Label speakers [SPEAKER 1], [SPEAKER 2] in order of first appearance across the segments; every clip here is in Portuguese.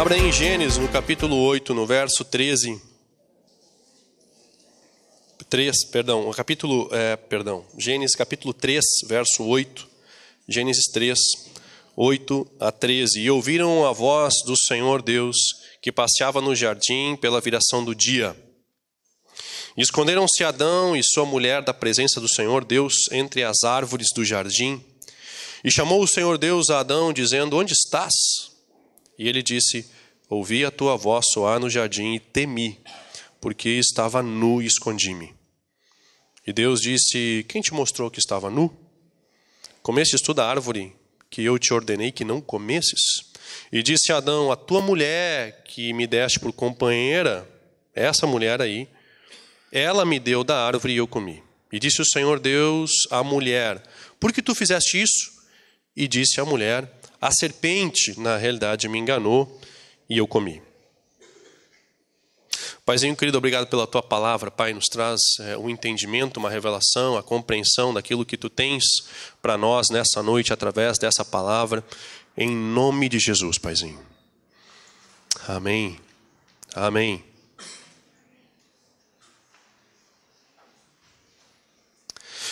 [SPEAKER 1] Abra em Gênesis, no capítulo 8, no verso 13. Gênesis capítulo 3, verso 8. Gênesis 3, 8 a 13. E ouviram a voz do Senhor Deus, que passeava no jardim pela viração do dia. E esconderam-se Adão e sua mulher da presença do Senhor Deus entre as árvores do jardim. E chamou o Senhor Deus a Adão, dizendo: onde estás? E ele disse: ouvi a tua voz soar no jardim e temi, porque estava nu e escondi-me. E Deus disse: quem te mostrou que estava nu? Comestes tu da árvore que eu te ordenei que não comesses? E disse a Adão: a tua mulher que me deste por companheira, essa mulher aí, ela me deu da árvore e eu comi. E disse o Senhor Deus à mulher: por que tu fizeste isso? E disse a mulher: a serpente, na realidade, me enganou e eu comi. Paizinho querido, obrigado pela tua palavra, Pai. Nos traz um entendimento, uma revelação, a compreensão daquilo que tu tens para nós nessa noite através dessa palavra. Em nome de Jesus, Paizinho. Amém. Amém.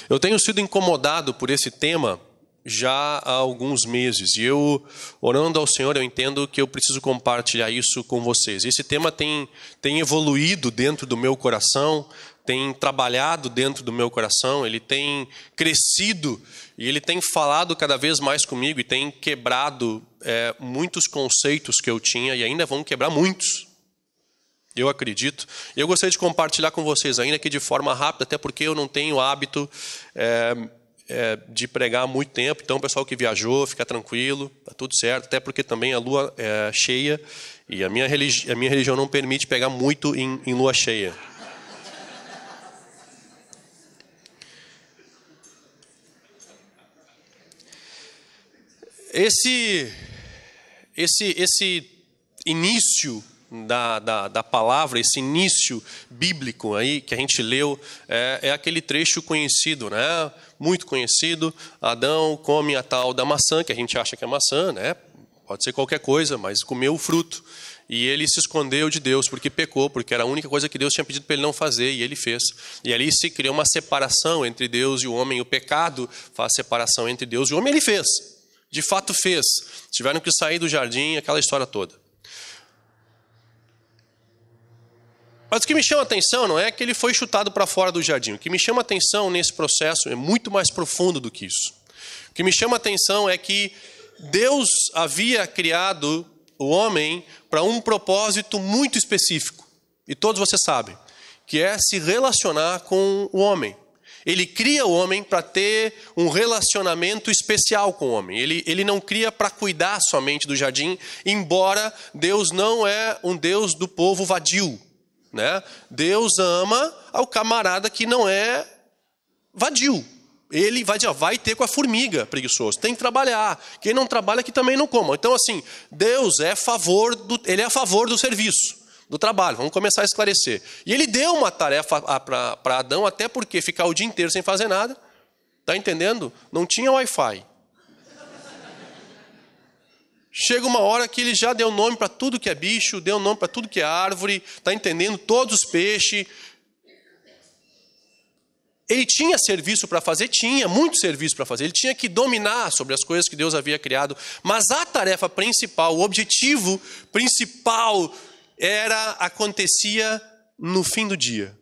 [SPEAKER 1] Eu tenho sido incomodado por esse tema já há alguns meses, e eu, orando ao Senhor, eu entendo que eu preciso compartilhar isso com vocês. Esse tema tem evoluído dentro do meu coração, tem trabalhado dentro do meu coração, ele tem crescido, e ele tem falado cada vez mais comigo, e tem quebrado muitos conceitos que eu tinha, e ainda vão quebrar muitos, eu acredito. E eu gostaria de compartilhar com vocês, ainda que de forma rápida, até porque eu não tenho hábito de pregar há muito tempo. Então o pessoal que viajou, fica tranquilo, está tudo certo, até porque também a lua é cheia, e a minha religião não permite pegar muito em lua cheia. Esse início da palavra, esse início bíblico aí que a gente leu, é aquele trecho conhecido, né? Muito conhecido. Adão come a tal da maçã, que a gente acha que é maçã, né? Pode ser qualquer coisa, mas comeu o fruto. E ele se escondeu de Deus porque pecou, porque era a única coisa que Deus tinha pedido para ele não fazer, e ele fez. E ali se criou uma separação entre Deus e o homem. O pecado faz separação entre Deus e o homem. Ele fez, de fato fez. Tiveram que sair do jardim, aquela história toda. Mas o que me chama a atenção não é que ele foi chutado para fora do jardim. O que me chama a atenção nesse processo é muito mais profundo do que isso. O que me chama a atenção é que Deus havia criado o homem para um propósito muito específico. E todos vocês sabem, que é se relacionar com o homem. Ele cria o homem para ter um relacionamento especial com o homem. Ele não cria para cuidar somente do jardim, embora Deus não é um Deus do povo vadio. Né? Deus ama ao camarada que não é vadio. Ele vai ter com a formiga preguiçoso. Tem que trabalhar. Quem não trabalha que também não coma. Então assim, Deus ele é a favor do serviço, do trabalho. Vamos começar a esclarecer. E ele deu uma tarefa para Adão, até porque ficar o dia inteiro sem fazer nada. Tá entendendo? Não tinha Wi-Fi. Chega uma hora que ele já deu nome para tudo que é bicho, deu nome para tudo que é árvore, está entendendo? Todos os peixes. Ele tinha serviço para fazer? Tinha, muito serviço para fazer. Ele tinha que dominar sobre as coisas que Deus havia criado. Mas a tarefa principal, o objetivo principal acontecia no fim do dia.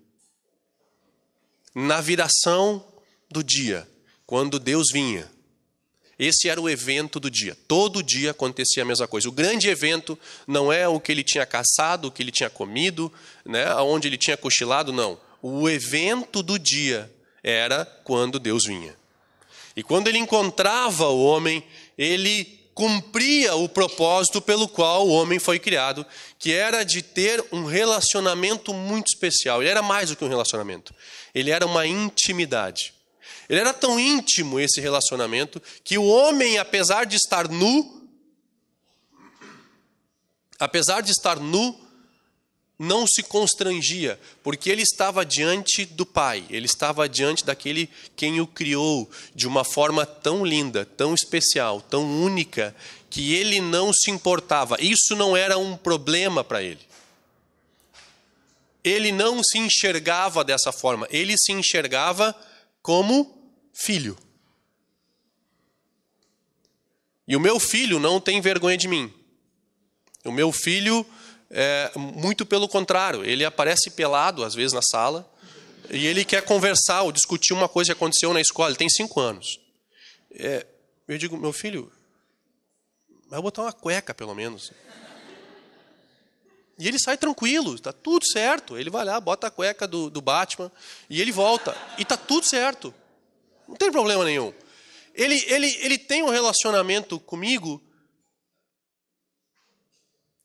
[SPEAKER 1] Na viração do dia, quando Deus vinha. Esse era o evento do dia. Todo dia acontecia a mesma coisa. O grande evento não é o que ele tinha caçado, o que ele tinha comido, né, onde ele tinha cochilado, não. O evento do dia era quando Deus vinha. E quando ele encontrava o homem, ele cumpria o propósito pelo qual o homem foi criado, que era de ter um relacionamento muito especial. Ele era mais do que um relacionamento. Ele era uma intimidade. Ele era tão íntimo, esse relacionamento, que o homem, apesar de estar nu, não se constrangia, porque ele estava diante do Pai, ele estava diante daquele quem o criou de uma forma tão linda, tão especial, tão única, que ele não se importava. Isso não era um problema para ele. Ele não se enxergava dessa forma, ele se enxergava como filho. E o meu filho não tem vergonha de mim. O meu filho, muito pelo contrário, ele aparece pelado às vezes na sala e ele quer conversar ou discutir uma coisa que aconteceu na escola. Ele tem 5 anos. Eu digo, meu filho, vai botar uma cueca pelo menos. E ele sai tranquilo, está tudo certo. Ele vai lá, bota a cueca do Batman e ele volta. E está tudo certo. Não tem problema nenhum. Ele tem um relacionamento comigo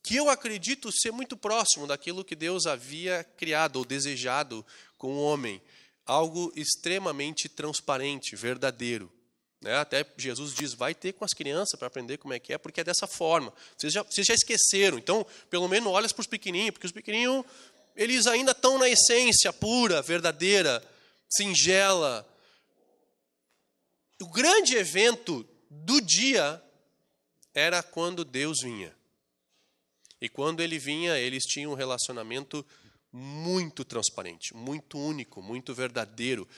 [SPEAKER 1] que eu acredito ser muito próximo daquilo que Deus havia criado ou desejado com o homem. Algo extremamente transparente, verdadeiro. Até Jesus diz, vai ter com as crianças para aprender como é que é, porque é dessa forma. Vocês já esqueceram, então pelo menos olha para os pequenininhos, porque os pequenininhos, eles ainda estão na essência pura, verdadeira, singela. O grande evento do dia era quando Deus vinha. E quando ele vinha, eles tinham um relacionamento muito transparente, muito único, muito verdadeiro.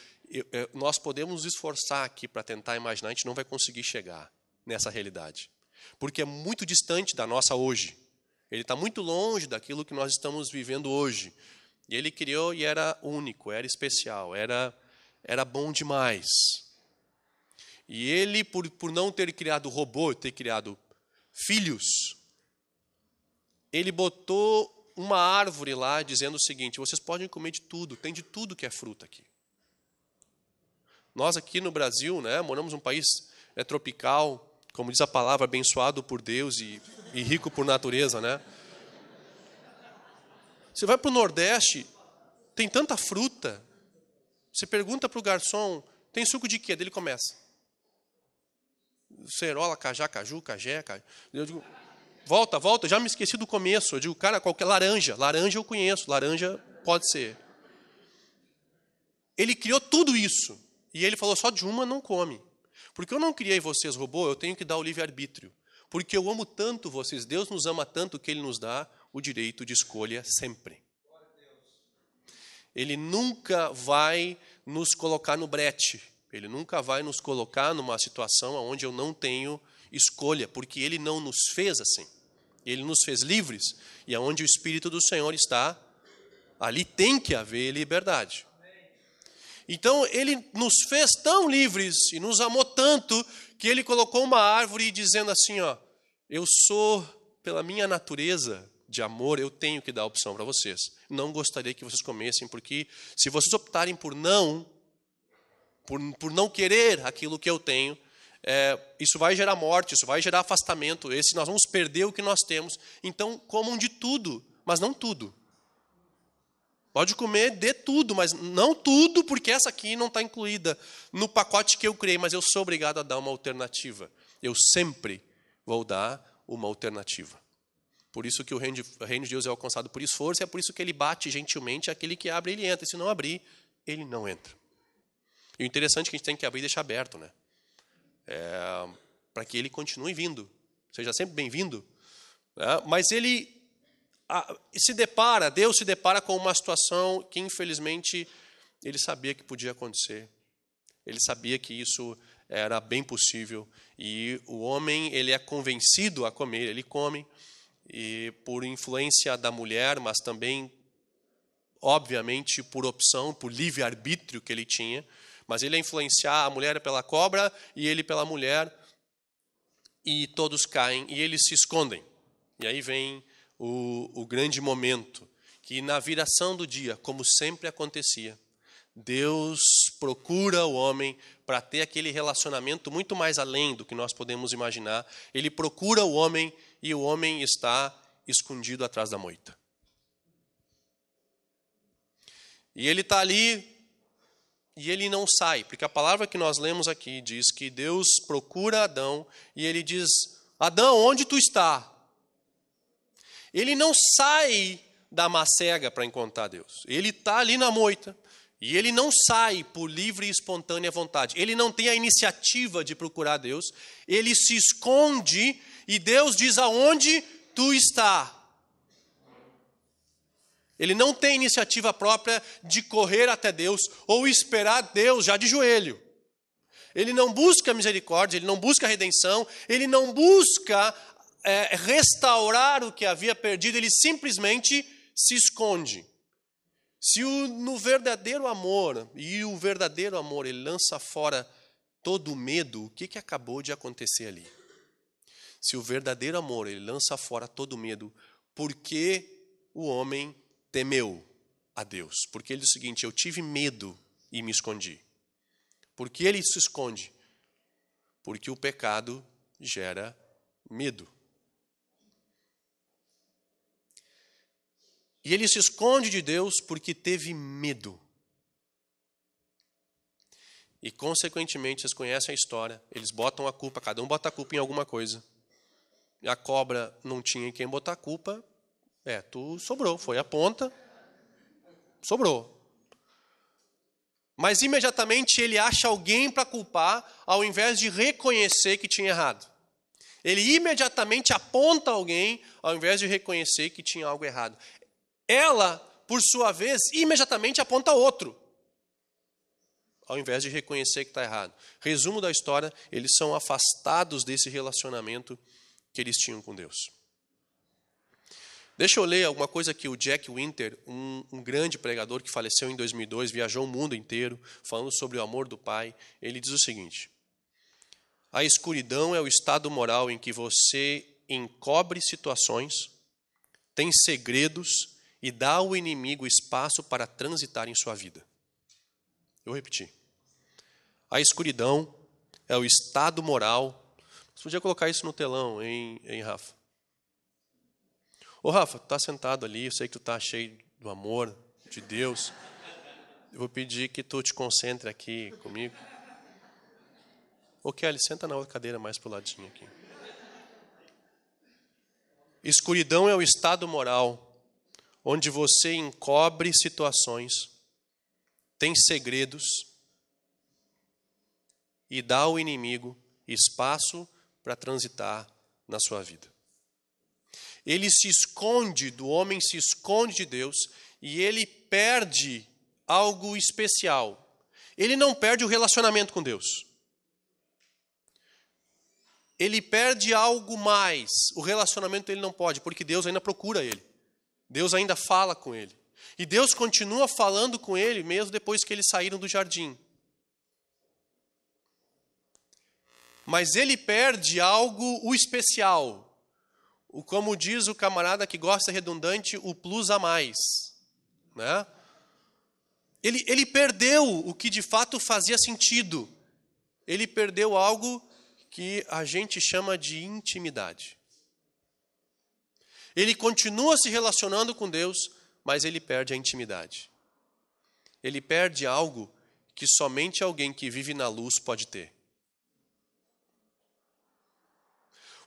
[SPEAKER 1] Nós podemos nos esforçar aqui para tentar imaginar, a gente não vai conseguir chegar nessa realidade. Porque é muito distante da nossa hoje. Ele está muito longe daquilo que nós estamos vivendo hoje. E ele criou e era único, era especial, era bom demais. E ele, por não ter criado robô, ter criado filhos, ele botou uma árvore lá dizendo o seguinte, vocês podem comer de tudo, tem de tudo que é fruta aqui. Nós aqui no Brasil, moramos num país tropical, como diz a palavra, abençoado por Deus e rico por natureza. Você vai para o Nordeste, tem tanta fruta. Você pergunta para o garçom, tem suco de quê? Ele começa. Cerola, cajá, caju, cajé. Eu digo, volta, já me esqueci do começo. Eu digo, cara, qualquer laranja eu conheço, laranja pode ser. Ele criou tudo isso. E ele falou, só de uma não come. Porque eu não criei vocês robô, eu tenho que dar o livre-arbítrio. Porque eu amo tanto vocês, Deus nos ama tanto que Ele nos dá o direito de escolha sempre. Ele nunca vai nos colocar no brete. Ele nunca vai nos colocar numa situação onde eu não tenho escolha. Porque Ele não nos fez assim. Ele nos fez livres. E onde o Espírito do Senhor está, ali tem que haver liberdade. Então, ele nos fez tão livres e nos amou tanto que ele colocou uma árvore dizendo assim, eu sou, pela minha natureza de amor, eu tenho que dar a opção para vocês. Não gostaria que vocês comessem, porque se vocês optarem por não querer aquilo que eu tenho, isso vai gerar morte, isso vai gerar afastamento, nós vamos perder o que nós temos. Então, comam de tudo, mas não tudo. Pode comer de tudo, mas não tudo, porque essa aqui não está incluída no pacote que eu criei, mas eu sou obrigado a dar uma alternativa. Eu sempre vou dar uma alternativa. Por isso que o reino de Deus é alcançado por esforço, e é por isso que ele bate gentilmente aquele que abre, ele entra. E se não abrir, ele não entra. E o interessante é que a gente tem que abrir e deixar aberto, para que ele continue vindo. Seja sempre bem-vindo. Mas Deus se depara com uma situação que, infelizmente, ele sabia que podia acontecer. Ele sabia que isso era bem possível. E o homem, ele é convencido a comer, ele come, e por influência da mulher, mas também, obviamente, por opção, por livre-arbítrio que ele tinha. Mas ele é influenciar a mulher pela cobra e ele pela mulher, e todos caem e eles se escondem. E aí vem o grande momento, que na viração do dia, como sempre acontecia, Deus procura o homem para ter aquele relacionamento muito mais além do que nós podemos imaginar. Ele procura o homem e o homem está escondido atrás da moita. E ele está ali e ele não sai, porque a palavra que nós lemos aqui diz que Deus procura Adão e ele diz, Adão, onde tu está? Ele não sai da macega para encontrar Deus. Ele está ali na moita e ele não sai por livre e espontânea vontade. Ele não tem a iniciativa de procurar Deus. Ele se esconde e Deus diz aonde tu está. Ele não tem iniciativa própria de correr até Deus ou esperar Deus já de joelho. Ele não busca misericórdia, ele não busca redenção, ele não busca restaurar o que havia perdido, ele simplesmente se esconde. Se no verdadeiro amor, e o verdadeiro amor, ele lança fora todo o medo, o que acabou de acontecer ali? Se o verdadeiro amor, ele lança fora todo o medo, por que o homem temeu a Deus? Porque ele diz o seguinte: eu tive medo e me escondi. Por que ele se esconde? Porque o pecado gera medo. E ele se esconde de Deus porque teve medo. E, consequentemente, vocês conhecem a história, eles botam a culpa, cada um bota a culpa em alguma coisa. E a cobra não tinha em quem botar a culpa, tu sobrou, foi a ponta, sobrou. Mas imediatamente ele acha alguém para culpar, ao invés de reconhecer que tinha errado. Ele imediatamente aponta alguém, ao invés de reconhecer que tinha algo errado. Ela, por sua vez, imediatamente aponta outro, ao invés de reconhecer que está errado. Resumo da história, eles são afastados desse relacionamento que eles tinham com Deus. Deixa eu ler alguma coisa que o Jack Winter, um grande pregador que faleceu em 2002, viajou o mundo inteiro, falando sobre o amor do Pai. Ele diz o seguinte: a escuridão é o estado moral em que você encobre situações, tem segredos e dá ao inimigo espaço para transitar em sua vida. Eu vou repetir. A escuridão é o estado moral. Você podia colocar isso no telão, hein, Rafa? Ô, Rafa, tu está sentado ali, eu sei que tu está cheio do amor de Deus. Eu vou pedir que tu te concentre aqui comigo. Ô, Kelly, senta na outra cadeira mais pro ladinho aqui. Escuridão é o estado moral onde você encobre situações, tem segredos e dá ao inimigo espaço para transitar na sua vida. Ele se esconde, do homem se esconde de Deus e ele perde algo especial. Ele não perde o relacionamento com Deus. Ele perde algo mais. O relacionamento ele não pode, porque Deus ainda procura ele. Deus ainda fala com ele. E Deus continua falando com ele mesmo depois que eles saíram do jardim. Mas ele perde algo, o especial. Como diz o camarada que gosta redundante, o plus a mais. Né? Ele perdeu o que de fato fazia sentido. Ele perdeu algo que a gente chama de intimidade. Ele continua se relacionando com Deus, mas ele perde a intimidade. Ele perde algo que somente alguém que vive na luz pode ter.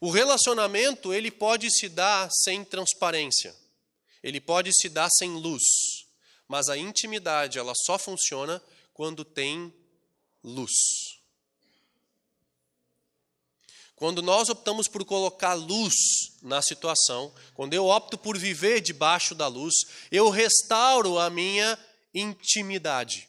[SPEAKER 1] O relacionamento, ele pode se dar sem transparência. Ele pode se dar sem luz. Mas a intimidade, ela só funciona quando tem luz. Quando nós optamos por colocar luz na situação, quando eu opto por viver debaixo da luz, eu restauro a minha intimidade.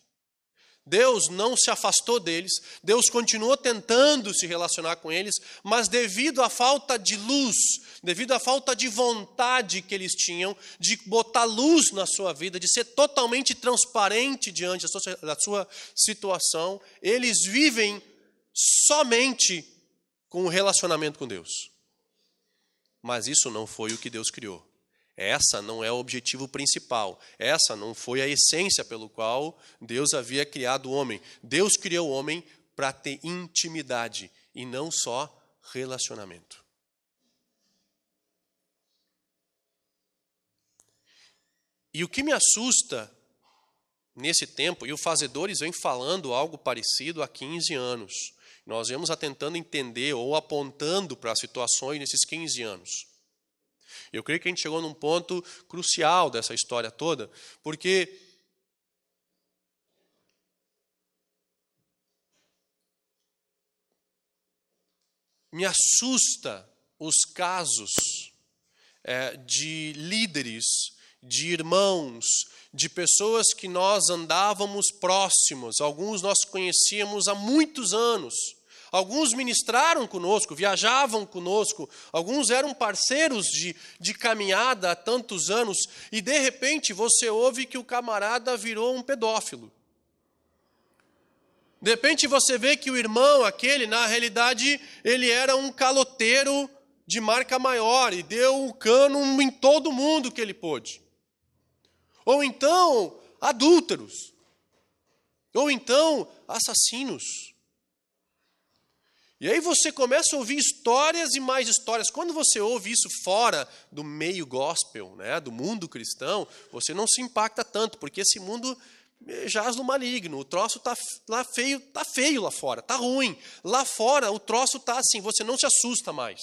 [SPEAKER 1] Deus não se afastou deles, Deus continuou tentando se relacionar com eles, mas devido à falta de luz, devido à falta de vontade que eles tinham, de botar luz na sua vida, de ser totalmente transparente diante da sua situação, eles vivem somente com o relacionamento com Deus. Mas isso não foi o que Deus criou. Essa não é o objetivo principal. Essa não foi a essência pelo qual Deus havia criado o homem. Deus criou o homem para ter intimidade e não só relacionamento. E o que me assusta nesse tempo, e os fazedores vêm falando algo parecido há 15 anos. Nós vamos tentando entender ou apontando para situações nesses 15 anos. Eu creio que a gente chegou num ponto crucial dessa história toda, porque me assusta os casos de líderes, de irmãos, de pessoas que nós andávamos próximos, alguns nós conhecíamos há muitos anos, alguns ministraram conosco, viajavam conosco, alguns eram parceiros de caminhada há tantos anos, e de repente você ouve que o camarada virou um pedófilo. De repente você vê que o irmão, aquele, na realidade, ele era um caloteiro de marca maior e deu o cano em todo mundo que ele pôde. Ou então, adúlteros. Ou então, assassinos. E aí você começa a ouvir histórias e mais histórias. Quando você ouve isso fora do meio gospel, né, do mundo cristão, você não se impacta tanto, porque esse mundo jaz no maligno. O troço tá feio lá fora, tá ruim. Lá fora o troço tá assim, você não se assusta mais.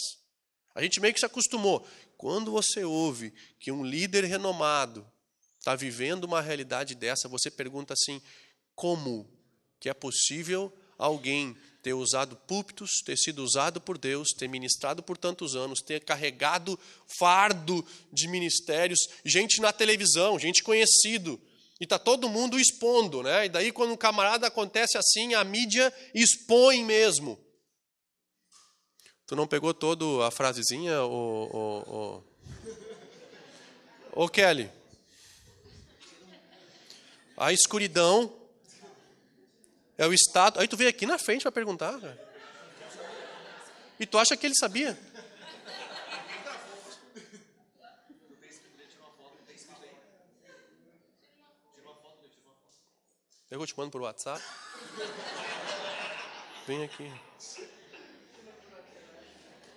[SPEAKER 1] A gente meio que se acostumou. Quando você ouve que um líder renomado está vivendo uma realidade dessa, você pergunta assim, como que é possível alguém ter usado púlpitos, ter sido usado por Deus, ter ministrado por tantos anos, ter carregado fardo de ministérios, gente na televisão, gente conhecido, e está todo mundo expondo, né? E daí quando um camarada acontece assim, a mídia expõe mesmo. Tu não pegou toda a frasezinha, ô Kelly? A escuridão é o estado... Aí tu veio aqui na frente para perguntar, cara. E tu acha que ele sabia? Eu te mando por WhatsApp. Vem aqui.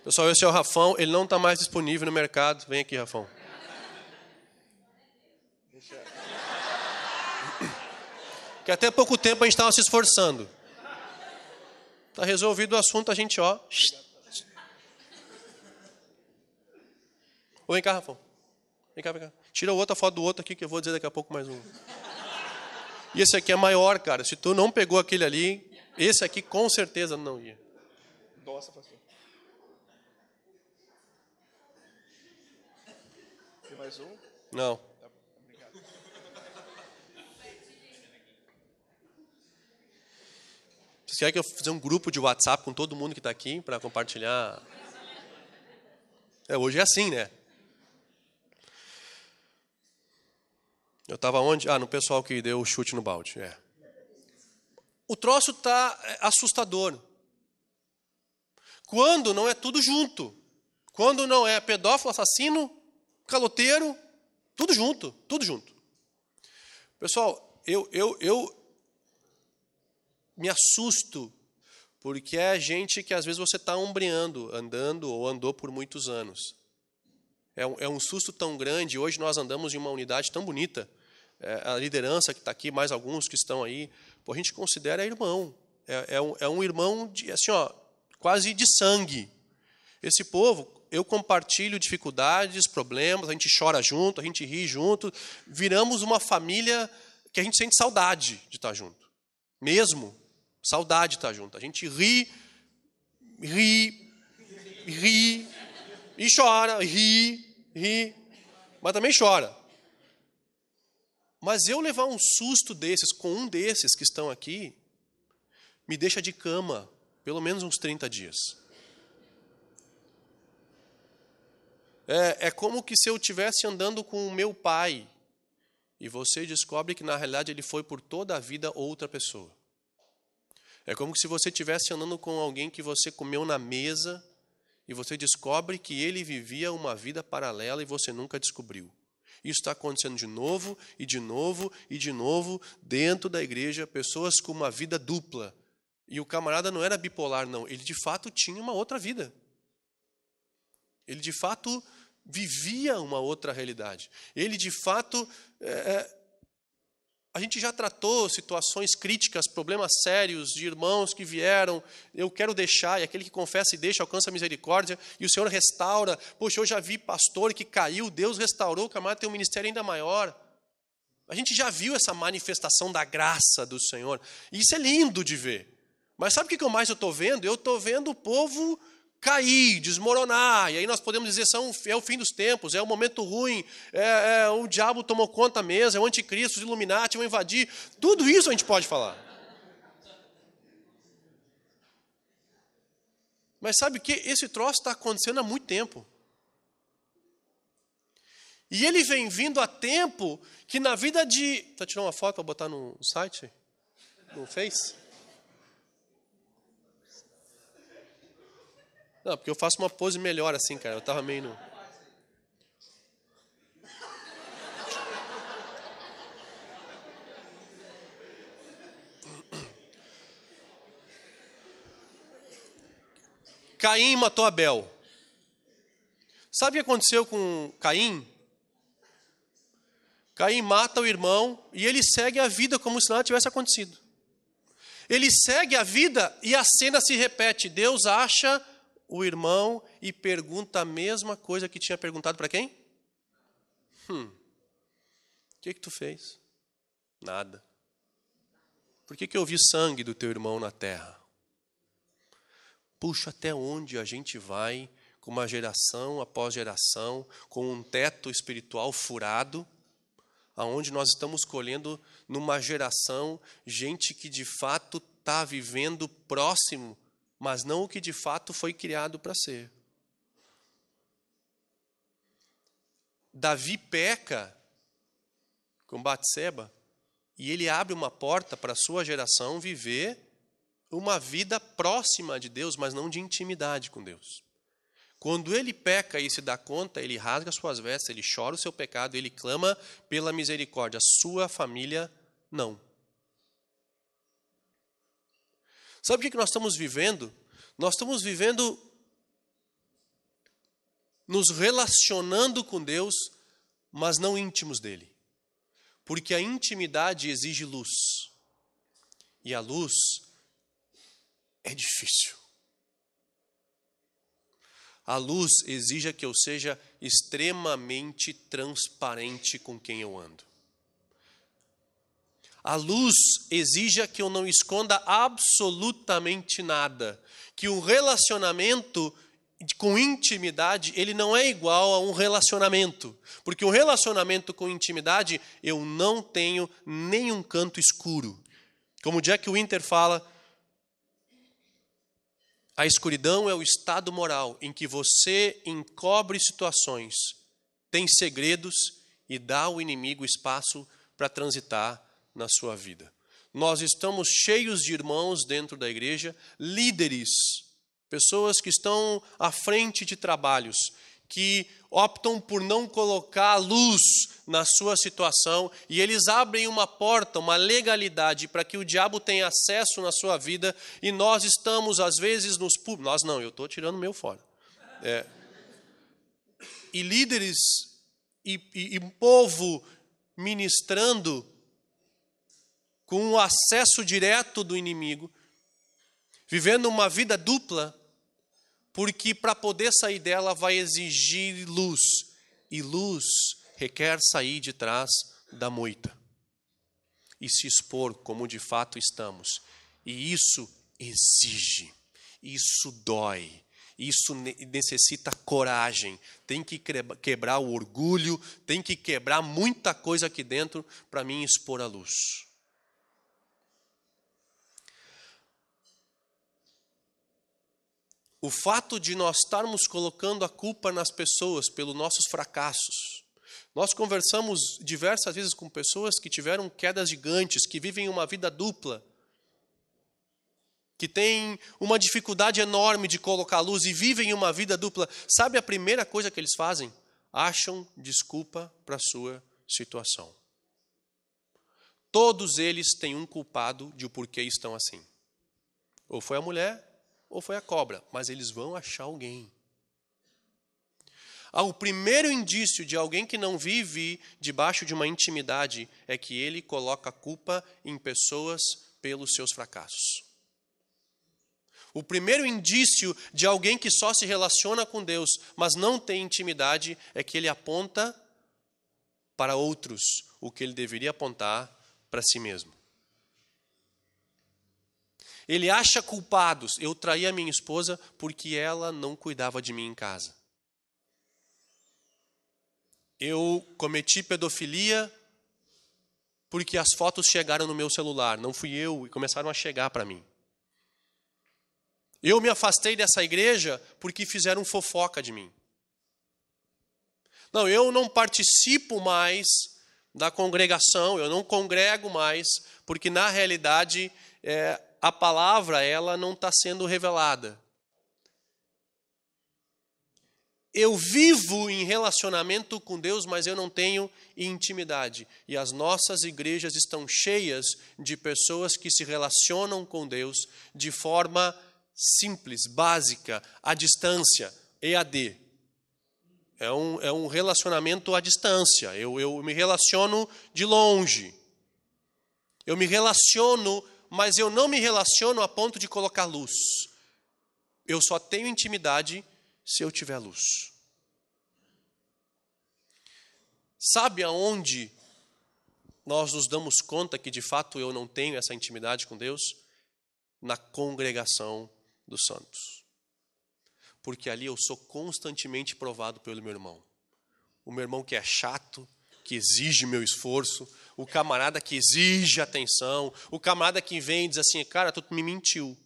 [SPEAKER 1] Pessoal, esse é o Rafão. Ele não está mais disponível no mercado. Vem aqui, Rafão. Que até pouco tempo a gente estava se esforçando. Está resolvido o assunto, a gente, ó. Ô, vem cá, Rafão. Vem cá, vem cá. Tira outra foto do outro aqui, que eu vou dizer daqui a pouco mais um. E esse aqui é maior, cara. Se tu não pegou aquele ali, esse aqui com certeza não ia.
[SPEAKER 2] Nossa, pastor. Tem mais um?
[SPEAKER 1] Não.
[SPEAKER 2] Obrigado.
[SPEAKER 1] Vocês querem que eu faça um grupo de WhatsApp com todo mundo que está aqui para compartilhar? Hoje é assim, né? Eu estava onde? No pessoal que deu o chute no balde. O troço está assustador. Quando não é tudo junto. Quando não é pedófilo, assassino, caloteiro, tudo junto, tudo junto. Pessoal, eu me assusto, porque é gente que às vezes você está ombreando, andando ou andou por muitos anos. É um susto tão grande. Hoje nós andamos em uma unidade tão bonita. A liderança que está aqui, mais alguns que estão aí, a gente considera irmão. É um irmão assim, ó, quase de sangue. Esse povo, eu compartilho dificuldades, problemas, a gente chora junto, a gente ri junto. Viramos uma família que a gente sente saudade de estar junto. Mesmo, saudade de estar junto. A gente ri, e chora, ri, mas também chora. Mas eu levar um susto desses com um desses que estão aqui, me deixa de cama pelo menos uns 30 dias. É como que se eu estivesse andando com o meu pai e você descobre que na realidade ele foi por toda a vida outra pessoa. É como se você estivesse andando com alguém que você comeu na mesa e você descobre que ele vivia uma vida paralela e você nunca descobriu. Isso está acontecendo de novo, e de novo, e de novo, dentro da igreja, pessoas com uma vida dupla. E o camarada não era bipolar, não. Ele, de fato, tinha uma outra vida. Ele, de fato, vivia uma outra realidade. Ele, de fato, A gente já tratou situações críticas, problemas sérios de irmãos que vieram, eu quero deixar, e aquele que confessa e deixa alcança a misericórdia, e o Senhor restaura. Poxa, eu já vi pastor que caiu, Deus restaurou, o camarada tem um ministério ainda maior. A gente já viu essa manifestação da graça do Senhor, e isso é lindo de ver. Mas sabe o que mais eu estou vendo? Eu estou vendo o povo cair, desmoronar, e aí nós podemos dizer é o fim dos tempos, é o momento ruim, o diabo tomou conta mesmo, é o anticristo, os Illuminati vão invadir, tudo isso a gente pode falar. Mas sabe o que? Esse troço está acontecendo há muito tempo. E ele vem vindo a tempo que na vida de... Está tirando uma foto para botar no site? No Face? Não, porque eu faço uma pose melhor assim, cara. Eu estava meio no... Caim matou Abel. Sabe o que aconteceu com Caim? Caim mata o irmão e ele segue a vida como se nada tivesse acontecido. Ele segue a vida e a cena se repete. Deus acha o irmão e pergunta a mesma coisa que tinha perguntado para quem? O que tu fez? Nada. Por que eu vi sangue do teu irmão na terra? Puxa, até onde a gente vai com uma geração após geração, com um teto espiritual furado, aonde nós estamos colhendo numa geração gente que de fato está vivendo próximo, mas não o que de fato foi criado para ser. Davi peca com Batseba e ele abre uma porta para a sua geração viver uma vida próxima de Deus, mas não de intimidade com Deus. Quando ele peca e se dá conta, ele rasga suas vestes, ele chora o seu pecado, ele clama pela misericórdia. A sua família, não. Sabe o que nós estamos vivendo? Nós estamos vivendo nos relacionando com Deus, mas não íntimos dele. Porque a intimidade exige luz. E a luz é difícil. A luz exige que eu seja extremamente transparente com quem eu ando. A luz exige que eu não esconda absolutamente nada. Que um relacionamento com intimidade, ele não é igual a um relacionamento. Porque um relacionamento com intimidade, eu não tenho nenhum canto escuro. Como Jack Winter fala, a escuridão é o estado moral em que você encobre situações, tem segredos e dá ao inimigo espaço para transitar na sua vida. Nós estamos cheios de irmãos dentro da igreja, líderes, pessoas que estão à frente de trabalhos, que optam por não colocar luz na sua situação e eles abrem uma porta, uma legalidade para que o diabo tenha acesso na sua vida e nós estamos às vezes nos públicos, nós não, eu estou tirando o meu fora. E líderes e um povo ministrando com o acesso direto do inimigo, vivendo uma vida dupla, porque para poder sair dela vai exigir luz. E luz requer sair de trás da moita. E se expor como de fato estamos. E isso exige. Isso dói. Isso necessita coragem. Tem que quebrar o orgulho. Tem que quebrar muita coisa aqui dentro para mim expor a luz. O fato de nós estarmos colocando a culpa nas pessoas pelos nossos fracassos. Nós conversamos diversas vezes com pessoas que tiveram quedas gigantes, que vivem uma vida dupla, que têm uma dificuldade enorme de colocar a luz e vivem uma vida dupla. Sabe a primeira coisa que eles fazem? Acham desculpa para a sua situação. Todos eles têm um culpado de o porquê estão assim. Ou foi a mulher, ou foi a cobra, mas eles vão achar alguém. O primeiro indício de alguém que não vive debaixo de uma intimidade é que ele coloca a culpa em pessoas pelos seus fracassos. O primeiro indício de alguém que só se relaciona com Deus, mas não tem intimidade, é que ele aponta para outros o que ele deveria apontar para si mesmo. Ele acha culpados. Eu traí a minha esposa porque ela não cuidava de mim em casa. Eu cometi pedofilia porque as fotos chegaram no meu celular. Não fui eu, e começaram a chegar para mim. Eu me afastei dessa igreja porque fizeram fofoca de mim. Não, eu não participo mais da congregação, eu não congrego mais, porque na realidade a palavra ela não está sendo revelada. Eu vivo em relacionamento com Deus, mas eu não tenho intimidade. E as nossas igrejas estão cheias de pessoas que se relacionam com Deus de forma simples, básica, à distância, EAD. É um relacionamento à distância. Eu me relaciono de longe. Eu me relaciono, mas eu não me relaciono a ponto de colocar luz. Eu só tenho intimidade se eu tiver luz. Sabe aonde nós nos damos conta que de fato eu não tenho essa intimidade com Deus? Na congregação dos santos. Porque ali eu sou constantemente provado pelo meu irmão. O meu irmão que é chato, que exige meu esforço, o camarada que exige atenção, o camarada que vem e diz assim, cara, tu me mentiu.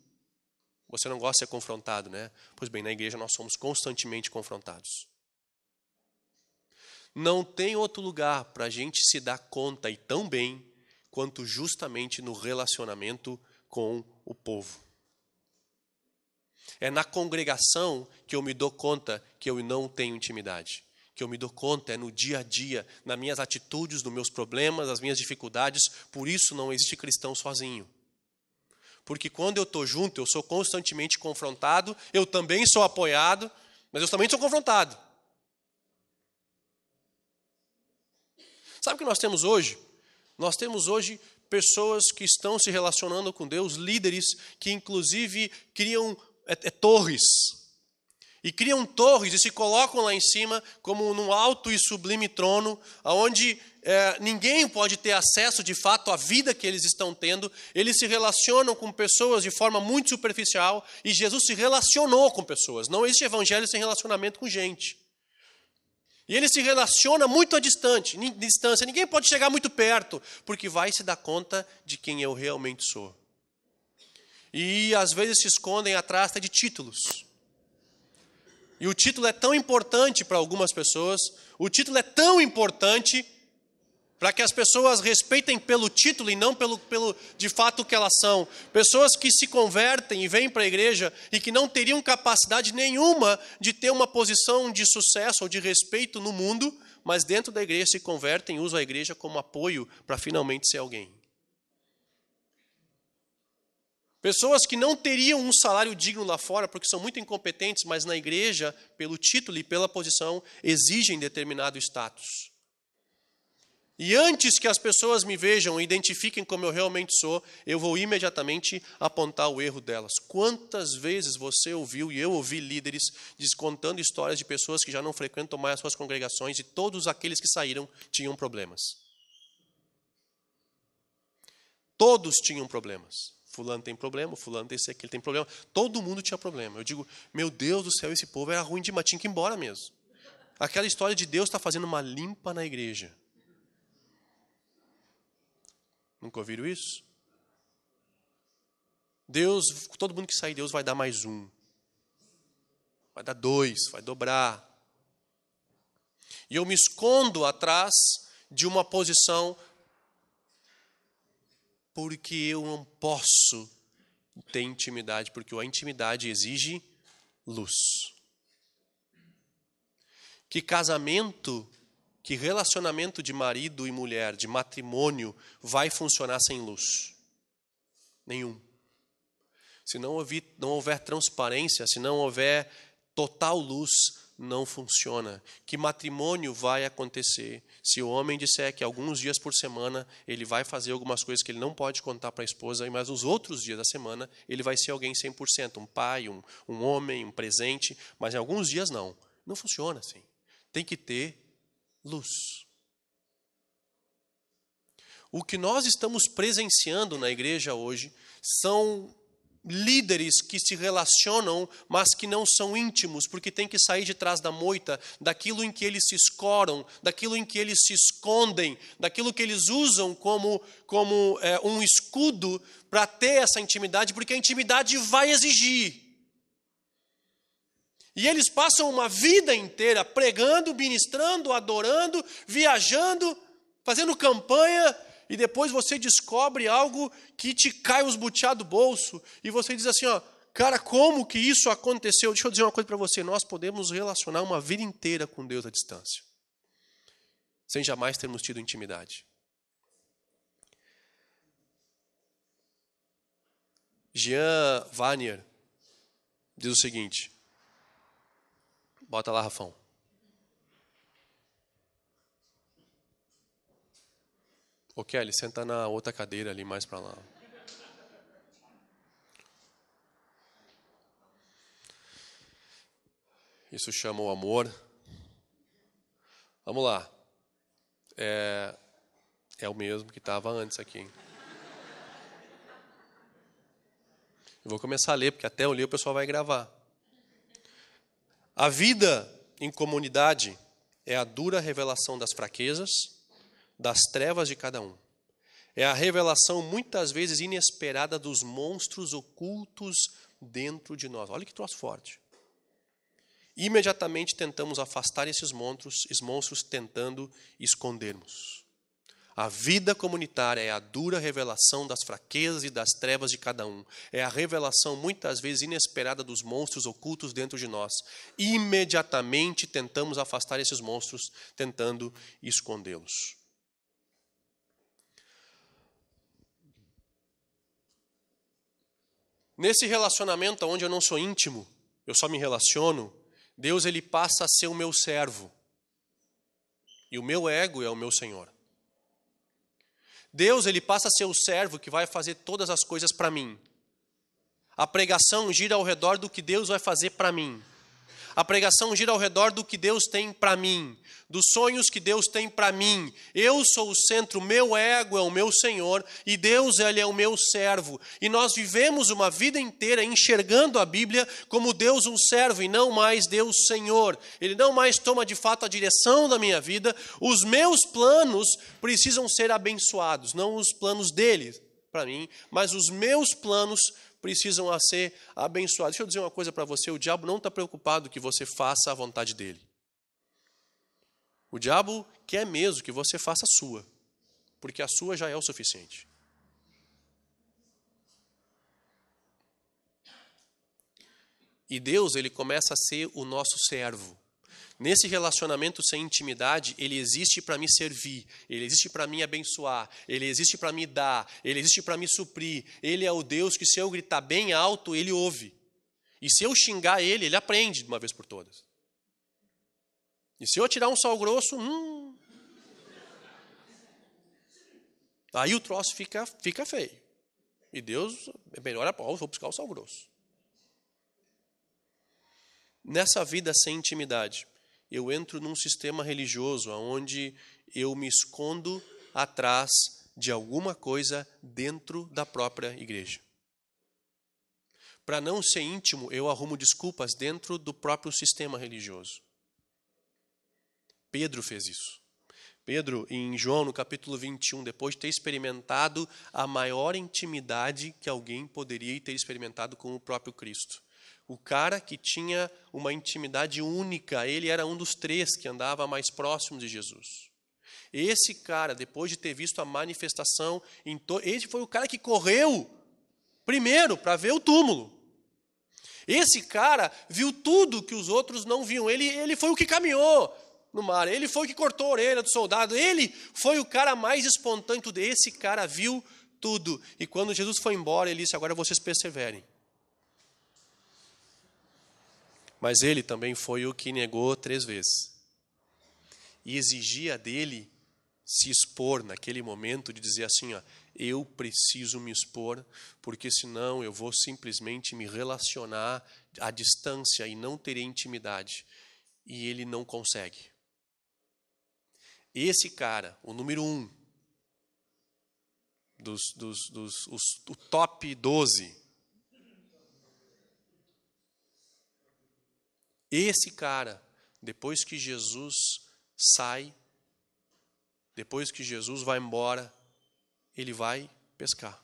[SPEAKER 1] Você não gosta de ser confrontado, né? Pois bem, na igreja nós somos constantemente confrontados. Não tem outro lugar para a gente se dar conta e tão bem quanto justamente no relacionamento com o povo. É na congregação que eu me dou conta que eu não tenho intimidade. Que eu me dou conta é no dia a dia, nas minhas atitudes, nos meus problemas, nas minhas dificuldades. Por isso não existe cristão sozinho. Porque quando eu estou junto, eu sou constantemente confrontado, eu também sou apoiado, mas eu também sou confrontado. Sabe o que nós temos hoje? Nós temos hoje pessoas que estão se relacionando com Deus, líderes que inclusive criam torres. E criam torres e se colocam lá em cima como num alto e sublime trono, onde ninguém pode ter acesso de fato à vida que eles estão tendo. Eles se relacionam com pessoas de forma muito superficial e Jesus se relacionou com pessoas. Não existe evangelho sem relacionamento com gente. E ele se relaciona muito à distância. Ninguém pode chegar muito perto, porque vai se dar conta de quem eu realmente sou. E às vezes se escondem atrás de títulos. E o título é tão importante para algumas pessoas, o título é tão importante para que as pessoas respeitem pelo título e não pelo de fato o que elas são. Pessoas que se convertem e vêm para a igreja e que não teriam capacidade nenhuma de ter uma posição de sucesso ou de respeito no mundo, mas dentro da igreja se convertem e usam a igreja como apoio para finalmente ser alguém. Pessoas que não teriam um salário digno lá fora porque são muito incompetentes, mas na igreja, pelo título e pela posição, exigem determinado status. E antes que as pessoas me vejam e identifiquem como eu realmente sou, eu vou imediatamente apontar o erro delas. Quantas vezes você ouviu e eu ouvi líderes contando histórias de pessoas que já não frequentam mais as suas congregações e todos aqueles que saíram tinham problemas. Todos tinham problemas. Fulano tem problema, fulano tem esse aqui, ele tem problema. Todo mundo tinha problema. Eu digo, meu Deus do céu, esse povo era ruim demais, tinha que ir embora mesmo. Aquela história de Deus está fazendo uma limpa na igreja. Nunca ouviram isso? Deus, todo mundo que sair, Deus vai dar mais um. Vai dar 2, vai dobrar. E eu me escondo atrás de uma posição porque eu não posso ter intimidade, porque a intimidade exige luz. Que casamento, que relacionamento de marido e mulher, de matrimônio, vai funcionar sem luz? Nenhum. Se não houver transparência, se não houver total luz, não funciona. Que matrimônio vai acontecer se o homem disser que alguns dias por semana ele vai fazer algumas coisas que ele não pode contar para a esposa, mas nos outros dias da semana ele vai ser alguém 100%, um pai, um homem, um presente, mas em alguns dias não. Não funciona assim. Tem que ter luz. O que nós estamos presenciando na igreja hoje são líderes que se relacionam, mas que não são íntimos, porque tem que sair de trás da moita, daquilo em que eles se escoram, daquilo em que eles se escondem, daquilo que eles usam como um escudo para ter essa intimidade, porque a intimidade vai exigir. E eles passam uma vida inteira pregando, ministrando, adorando, viajando, fazendo campanha, e depois você descobre algo que te cai os butiá do bolso, e você diz assim, ó, cara, como que isso aconteceu? Deixa eu dizer uma coisa para você, nós podemos relacionar uma vida inteira com Deus à distância, sem jamais termos tido intimidade. Jean Vanier diz o seguinte, bota lá, Rafão. Ô Kelly, senta na outra cadeira ali, mais para lá. Isso chama o amor. Vamos lá. É o mesmo que estava antes aqui. Hein? Eu vou começar a ler, porque até eu ler o pessoal vai gravar. A vida em comunidade é a dura revelação das fraquezas, das trevas de cada um. É a revelação muitas vezes inesperada dos monstros ocultos dentro de nós. Olha que troço forte. Imediatamente tentamos afastar esses monstros tentando escondermos. A vida comunitária é a dura revelação das fraquezas e das trevas de cada um. É a revelação muitas vezes inesperada dos monstros ocultos dentro de nós. Imediatamente tentamos afastar esses monstros tentando escondê-los. Nesse relacionamento onde eu não sou íntimo, eu só me relaciono, Deus ele passa a ser o meu servo. E o meu ego é o meu Senhor. Deus ele passa a ser o servo que vai fazer todas as coisas para mim. A pregação gira ao redor do que Deus vai fazer para mim. A pregação gira ao redor do que Deus tem para mim, dos sonhos que Deus tem para mim. Eu sou o centro, meu ego é o meu Senhor e Deus ele é o meu servo. E nós vivemos uma vida inteira enxergando a Bíblia como Deus um servo e não mais Deus Senhor. Ele não mais toma de fato a direção da minha vida. Os meus planos precisam ser abençoados, não os planos dele para mim, mas os meus planos precisam ser abençoados. Deixa eu dizer uma coisa para você, o diabo não está preocupado que você faça a vontade dele. O diabo quer mesmo que você faça a sua, porque a sua já é o suficiente. E Deus, ele começa a ser o nosso servo. Nesse relacionamento sem intimidade, ele existe para me servir, ele existe para me abençoar, ele existe para me dar, ele existe para me suprir. Ele é o Deus que se eu gritar bem alto, ele ouve. E se eu xingar ele, ele aprende de uma vez por todas. E se eu tirar um sal grosso, aí o troço fica feio. E Deus, é melhor, vou buscar o sal grosso. Nessa vida sem intimidade, eu entro num sistema religioso onde eu me escondo atrás de alguma coisa dentro da própria igreja. Para não ser íntimo, eu arrumo desculpas dentro do próprio sistema religioso. Pedro fez isso. Pedro, em João, no capítulo 21, depois de ter experimentado a maior intimidade que alguém poderia ter experimentado com o próprio Cristo. O cara que tinha uma intimidade única, ele era um dos 3 que andava mais próximo de Jesus. Esse cara, depois de ter visto a manifestação, esse foi o cara que correu primeiro para ver o túmulo. Esse cara viu tudo que os outros não viam. Ele foi o que caminhou no mar, ele foi o que cortou a orelha do soldado, ele foi o cara mais espontâneo. Esse cara viu tudo. E quando Jesus foi embora, ele disse, agora vocês perseverem. Mas ele também foi o que negou 3 vezes. E exigia dele se expor naquele momento, de dizer assim, ó, eu preciso me expor, porque senão eu vou simplesmente me relacionar à distância e não terei intimidade. E ele não consegue. Esse cara, o número 1, o top 12, esse cara, depois que Jesus sai, depois que Jesus vai embora, ele vai pescar.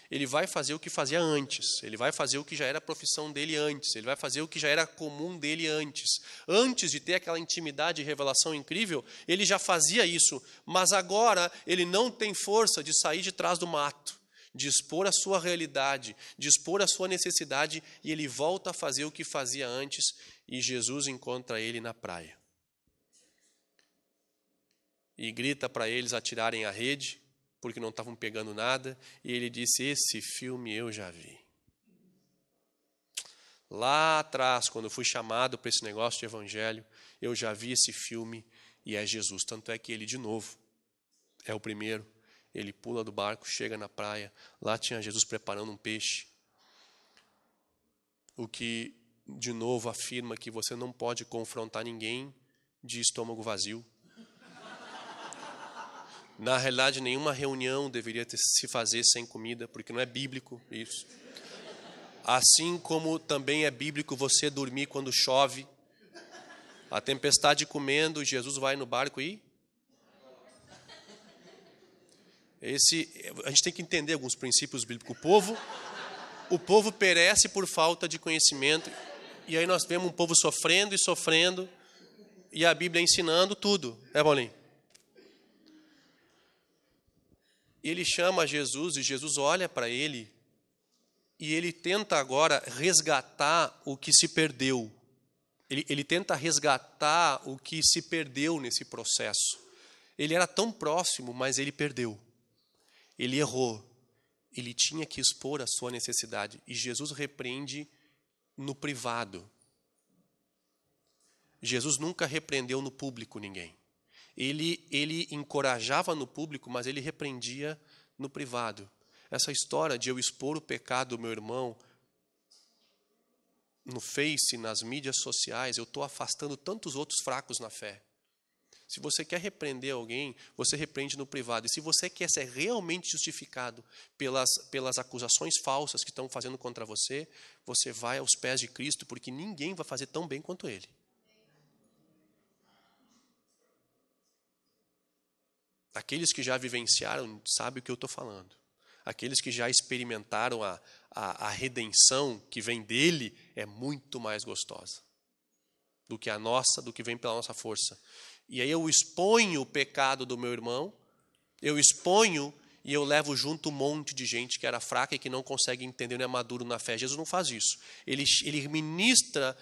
[SPEAKER 1] Ele vai fazer o que fazia antes, ele vai fazer o que já era a profissão dele antes, ele vai fazer o que já era comum dele antes. Antes de ter aquela intimidade e revelação incrível, ele já fazia isso, mas agora ele não tem força de sair de trás do mato, de expor a sua realidade, de expor a sua necessidade, e ele volta a fazer o que fazia antes, e Jesus encontra ele na praia. E grita para eles atirarem a rede, porque não estavam pegando nada, e ele disse, esse filme eu já vi. Lá atrás, quando eu fui chamado para esse negócio de evangelho, eu já vi esse filme, e é Jesus. Tanto é que ele, de novo, é o primeiro. Ele pula do barco, chega na praia, lá tinha Jesus preparando um peixe. O que, de novo, afirma que você não pode confrontar ninguém de estômago vazio. Na realidade, nenhuma reunião deveria se fazer sem comida, porque não é bíblico isso. Assim como também é bíblico você dormir quando chove. A tempestade comendo, Jesus vai no barco e... a gente tem que entender alguns princípios bíblicos. O povo perece por falta de conhecimento. E aí nós vemos um povo sofrendo e sofrendo. E a Bíblia ensinando tudo. Paulinho? Ele chama Jesus e Jesus olha para ele e ele tenta agora resgatar o que se perdeu. Ele tenta resgatar o que se perdeu nesse processo. Ele era tão próximo, mas ele perdeu. Ele errou. Ele tinha que expor a sua necessidade. E Jesus repreende no privado. Jesus nunca repreendeu no público ninguém. Ele encorajava no público, mas ele repreendia no privado. Essa história de eu expor o pecado do meu irmão no Face, nas mídias sociais, eu estou afastando tantos outros fracos na fé. Se você quer repreender alguém, você repreende no privado. E se você quer ser realmente justificado pelas acusações falsas que estão fazendo contra você, você vai aos pés de Cristo, porque ninguém vai fazer tão bem quanto Ele. Aqueles que já vivenciaram sabem o que eu estou falando. Aqueles que já experimentaram a redenção que vem dele é muito mais gostosa do que a nossa, do que vem pela nossa força. E aí eu exponho o pecado do meu irmão, eu exponho e eu levo junto um monte de gente que era fraca e que não consegue entender, não é maduro na fé. Jesus não faz isso. Ele ministra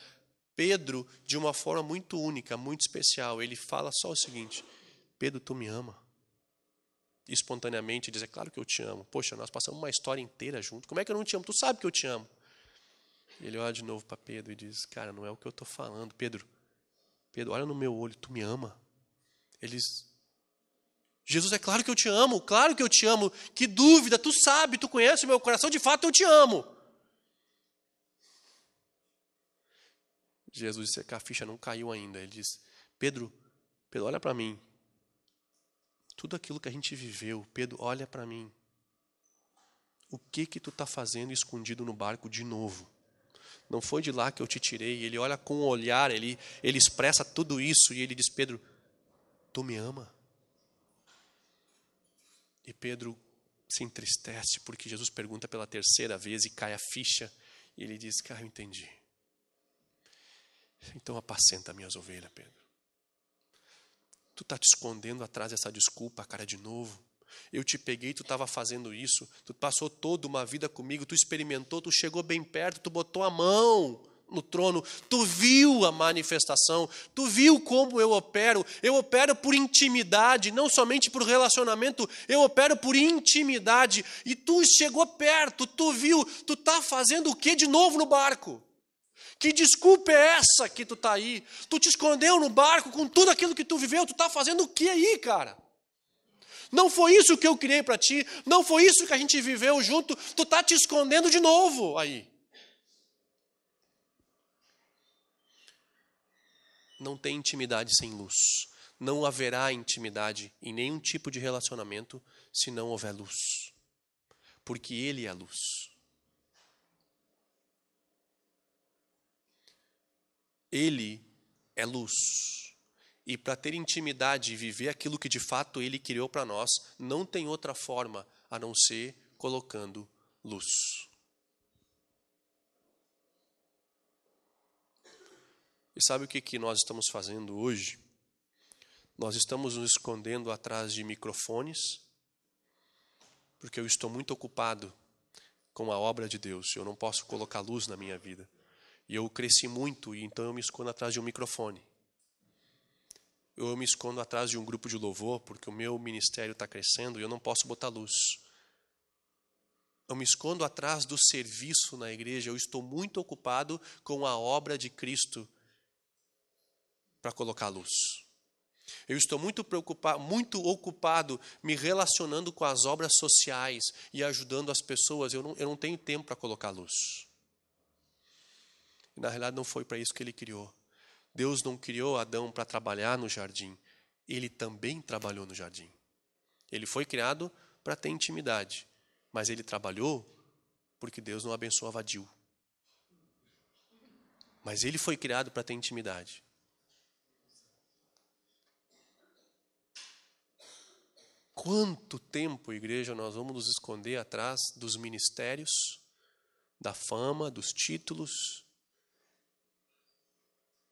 [SPEAKER 1] Pedro de uma forma muito única, muito especial. Ele fala só o seguinte, Pedro, tu me ama? Espontaneamente diz, é claro que eu te amo. Poxa, nós passamos uma história inteira junto. Como é que eu não te amo? Tu sabe que eu te amo. E ele olha de novo para Pedro e diz, cara, não é o que eu estou falando. Pedro, olha no meu olho, tu me ama? Ele diz, Jesus, é claro que eu te amo, claro que eu te amo. Que dúvida, tu sabe, tu conhece o meu coração, de fato eu te amo. Jesus disse que a ficha não caiu ainda. Ele diz, Pedro, olha para mim. Tudo aquilo que a gente viveu, Pedro, olha para mim. O que tu está fazendo escondido no barco de novo? Não foi de lá que eu te tirei. Ele olha com o olhar, ele expressa tudo isso e ele diz, Pedro, tu me ama? E Pedro se entristece porque Jesus pergunta pela 3ª vez e cai a ficha. E ele diz, cara, eu entendi. Então apacenta minhas ovelhas, Pedro. Tu está te escondendo atrás dessa desculpa, cara, de novo. Eu te peguei, tu estava fazendo isso. Tu passou toda uma vida comigo, tu experimentou, tu chegou bem perto, tu botou a mão no trono. Tu viu a manifestação, tu viu como eu opero. Eu opero por intimidade, não somente por relacionamento. Eu opero por intimidade. E tu chegou perto, tu viu, tu está fazendo o que de novo no barco? Que desculpa é essa que tu está aí? Tu te escondeu no barco com tudo aquilo que tu viveu, tu está fazendo o que aí, cara? Não foi isso que eu criei para ti, não foi isso que a gente viveu junto, tu está te escondendo de novo aí. Não tem intimidade sem luz. Não haverá intimidade em nenhum tipo de relacionamento se não houver luz. Porque Ele é a luz. Ele é luz. E para ter intimidade e viver aquilo que de fato Ele criou para nós, não tem outra forma a não ser colocando luz. E sabe o que nós estamos fazendo hoje? Nós estamos nos escondendo atrás de microfones, porque eu estou muito ocupado com a obra de Deus. Eu não posso colocar luz na minha vida. E eu cresci muito, e então eu me escondo atrás de um microfone. Eu me escondo atrás de um grupo de louvor, porque o meu ministério está crescendo e eu não posso botar luz. Eu me escondo atrás do serviço na igreja. Eu estou muito ocupado com a obra de Cristo para colocar luz. Eu estou muito ocupado me relacionando com as obras sociais e ajudando as pessoas. Eu não tenho tempo para colocar luz. E, na realidade, não foi para isso que Ele criou. Deus não criou Adão para trabalhar no jardim. Ele também trabalhou no jardim. Ele foi criado para ter intimidade. Mas ele trabalhou porque Deus não abençoa vadio. Mas ele foi criado para ter intimidade. Quanto tempo, igreja, nós vamos nos esconder atrás dos ministérios, da fama, dos títulos,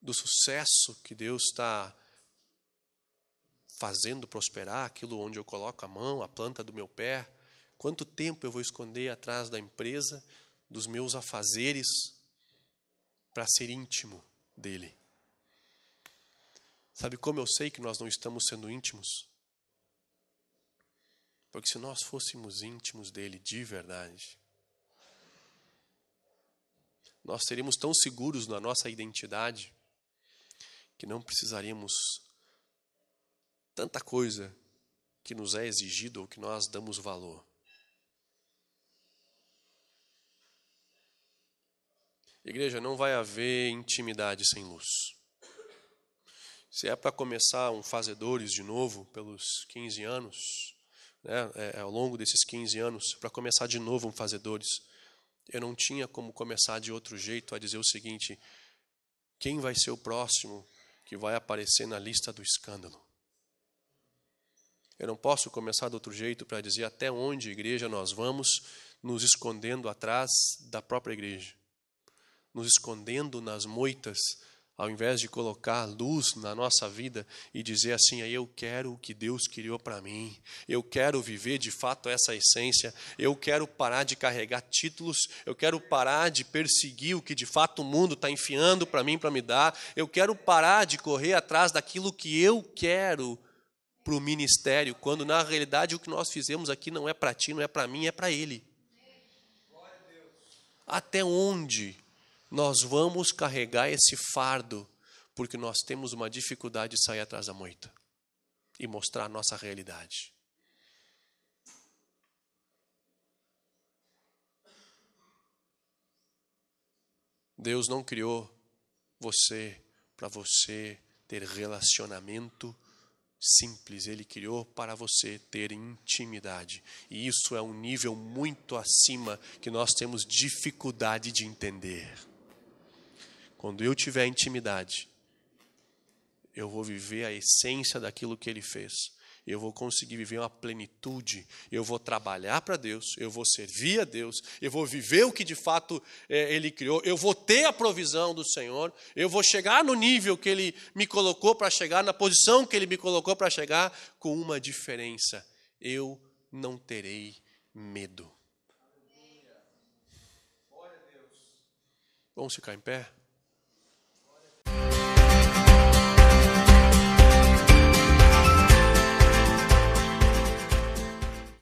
[SPEAKER 1] do sucesso que Deus está fazendo prosperar, aquilo onde eu coloco a mão, a planta do meu pé? Quanto tempo eu vou esconder atrás da empresa, dos meus afazeres, para ser íntimo dele? Sabe como eu sei que nós não estamos sendo íntimos? Porque se nós fôssemos íntimos dele de verdade, nós seríamos tão seguros na nossa identidade que não precisaríamos tanta coisa que nos é exigido ou que nós damos valor. Igreja, não vai haver intimidade sem luz. Se é para começar um Fazedores de novo pelos 15 anos, ao longo desses 15 anos, para começar de novo um Fazedores, eu não tinha como começar de outro jeito a dizer o seguinte: quem vai ser o próximo que vai aparecer na lista do escândalo? Eu não posso começar de outro jeito para dizer até onde, igreja, nós vamos nos escondendo atrás da própria igreja, nos escondendo nas moitas, ao invés de colocar luz na nossa vida e dizer assim: eu quero o que Deus criou para mim, eu quero viver de fato essa essência, eu quero parar de carregar títulos, eu quero parar de perseguir o que de fato o mundo está enfiando para mim para me dar, eu quero parar de correr atrás daquilo que eu quero para o ministério, quando na realidade o que nós fizemos aqui não é para ti, não é para mim, é para Ele. Até onde nós vamos carregar esse fardo, porque nós temos uma dificuldade de sair atrás da moita e mostrar a nossa realidade? Deus não criou você para você ter relacionamento simples. Ele criou para você ter intimidade. E isso é um nível muito acima que nós temos dificuldade de entender. Quando eu tiver intimidade, eu vou viver a essência daquilo que Ele fez. Eu vou conseguir viver uma plenitude. Eu vou trabalhar para Deus. Eu vou servir a Deus. Eu vou viver o que de fato Ele criou. Eu vou ter a provisão do Senhor. Eu vou chegar no nível que Ele me colocou para chegar, na posição que Ele me colocou para chegar, com uma diferença: eu não terei medo. Vamos ficar em pé?